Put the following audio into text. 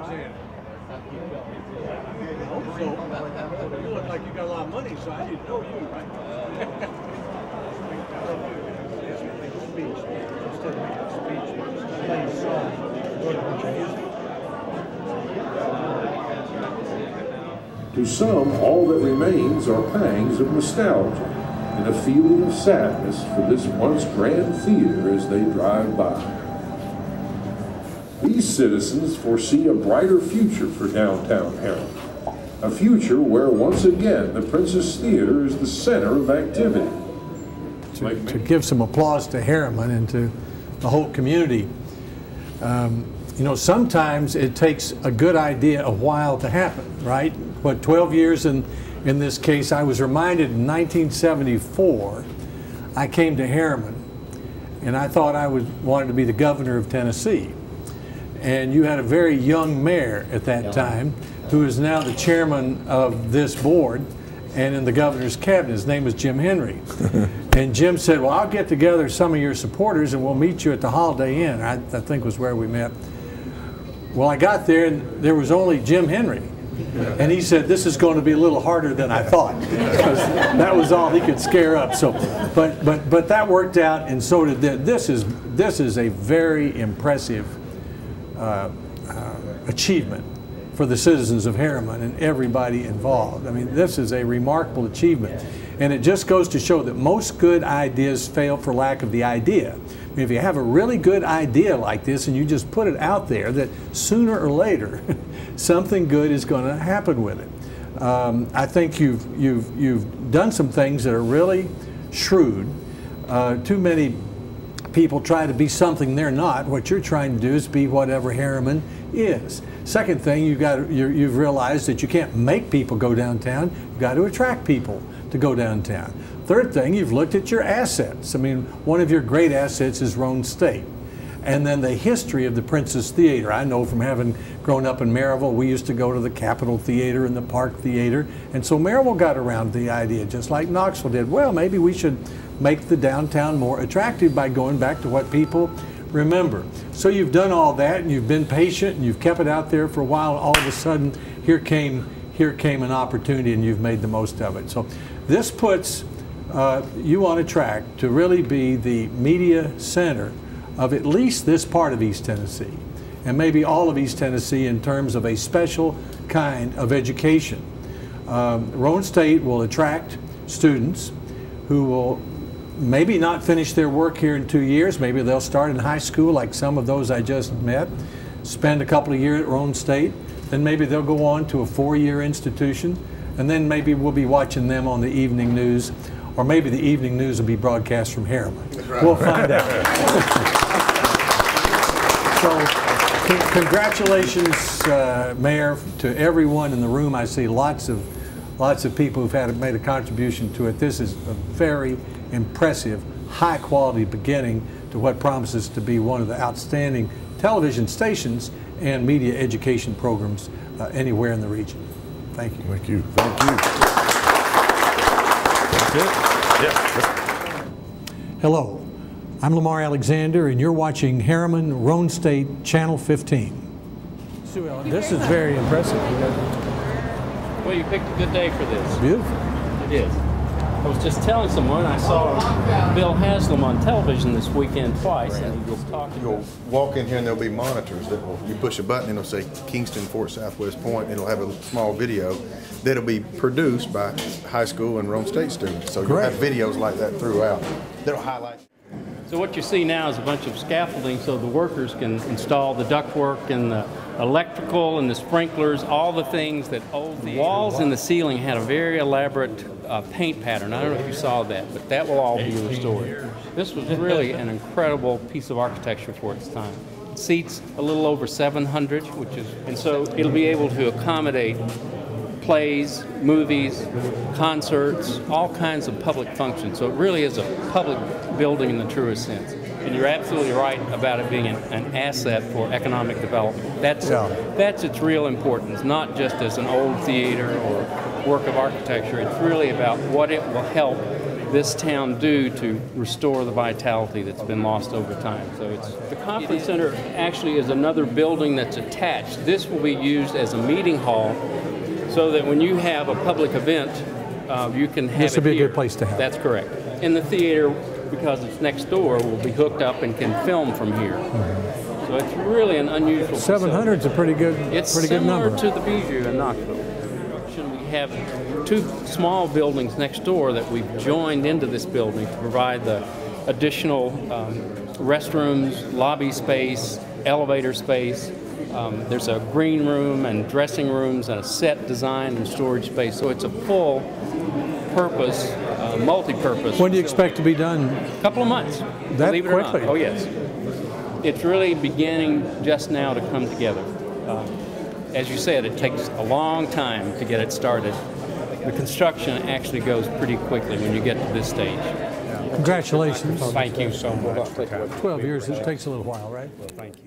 Alexander. I hope so. You look like you got a lot of money, so I didn't know you, right? To some, all that remains are pangs of nostalgia and a feeling of sadness for this once grand theater as they drive by. These citizens foresee a brighter future for downtown Harriman, a future where once again the Princess Theater is the center of activity. To give some applause to Harriman and to the whole community. You know, sometimes it takes a good idea a while to happen, right? But 12 years in this case, I was reminded in 1974, I came to Harriman, and I thought I wanted to be the governor of Tennessee. And you had a very young mayor at that time, who is now the chairman of this board and in the governor's cabinet. His name was Jim Henry. And Jim said, well, I'll get together some of your supporters and we'll meet you at the Holiday Inn. I think was where we met. Well, I got there and there was only Jim Henry. And he said, this is going to be a little harder than I thought, because that was all he could scare up. So, but that worked out, and so did this. This is a very impressive achievement for the citizens of Harriman and everybody involved. I mean, this is a remarkable achievement. And it just goes to show that most good ideas fail for lack of the idea. I mean, if you have a really good idea like this and you just put it out there, that sooner or later something good is going to happen with it. I think you've done some things that are really shrewd. Too many people try to be something they're not. What you're trying to do is be whatever Harriman is. Second thing, you've realized that you can't make people go downtown. You've got to attract people to go downtown. Third thing, you've looked at your assets. I mean, one of your great assets is Roane State. And then the history of the Princess Theater. I know from having grown up in Maryville, we used to go to the Capitol Theater and the Park Theater. And so Maryville got around the idea, just like Knoxville did. Well, maybe we should make the downtown more attractive by going back to what people remember. So you've done all that, and you've been patient, and you've kept it out there for a while. All of a sudden, here came an opportunity, and you've made the most of it. So this puts you on a track to really be the media center of at least this part of East Tennessee, and maybe all of East Tennessee in terms of a special kind of education. Roane State will attract students who will maybe not finish their work here in 2 years. Maybe they'll start in high school like some of those I just met, spend a couple of years at Roane State, then maybe they'll go on to a 4-year institution, and then maybe we'll be watching them on the evening news, or maybe the evening news will be broadcast from Harriman. Right. We'll find out. So, congratulations, Mayor, to everyone in the room. I see lots of people who've made a contribution to it. This is a very impressive, high-quality beginning to what promises to be one of the outstanding television stations and media education programs anywhere in the region. Thank you. Thank you. Thank you. That's it? Yeah. Hello. I'm Lamar Alexander, and you're watching Harriman Roane State Channel 15. Sue Ellen, this is very impressive. Well, you picked a good day for this. Beautiful. It is. I was just telling someone I saw Bill Haslam on television this weekend twice, and he was talking. You'll walk in here and there'll be monitors that you push a button and it'll say Kingston, Fort Southwest Point, and it'll have a small video that'll be produced by high school and Roane State students. So you'll have videos like that throughout that'll highlight. So what you see now is a bunch of scaffolding so the workers can install the ductwork and the electrical and the sprinklers, all the things that old the walls and the ceiling had a very elaborate paint pattern. I don't know if you saw that, but that will all be restored. This was really an incredible piece of architecture for its time. It seats a little over 700, and so it'll be able to accommodate plays, movies, concerts, all kinds of public functions. So it really is a public building in the truest sense. And you're absolutely right about it being an asset for economic development. That's its real importance, not just as an old theater or work of architecture. It's really about what it will help this town do to restore the vitality that's been lost over time. So the conference center actually is another building that's attached. This will be used as a meeting hall so that when you have a public event, you can have This would be here. a good place to have it. That's correct. And the theater, because it's next door, will be hooked up and can film from here. So it's really an unusual 700 is a pretty good, It's pretty good similar number. to the Bijou in Knoxville. We have two small buildings next door that we've joined into this building to provide the additional restrooms, lobby space, elevator space. There's a green room and dressing rooms and a set design and storage space. So it's a full purpose, multi-purpose. When do you expect to be done? A couple of months. That believe it or not. quickly? Oh yes. It's really beginning just now to come together. As you said, it takes a long time to get it started. The construction actually goes pretty quickly when you get to this stage. Congratulations. Thank you so much. 12 years, it takes a little while, right? Thank you.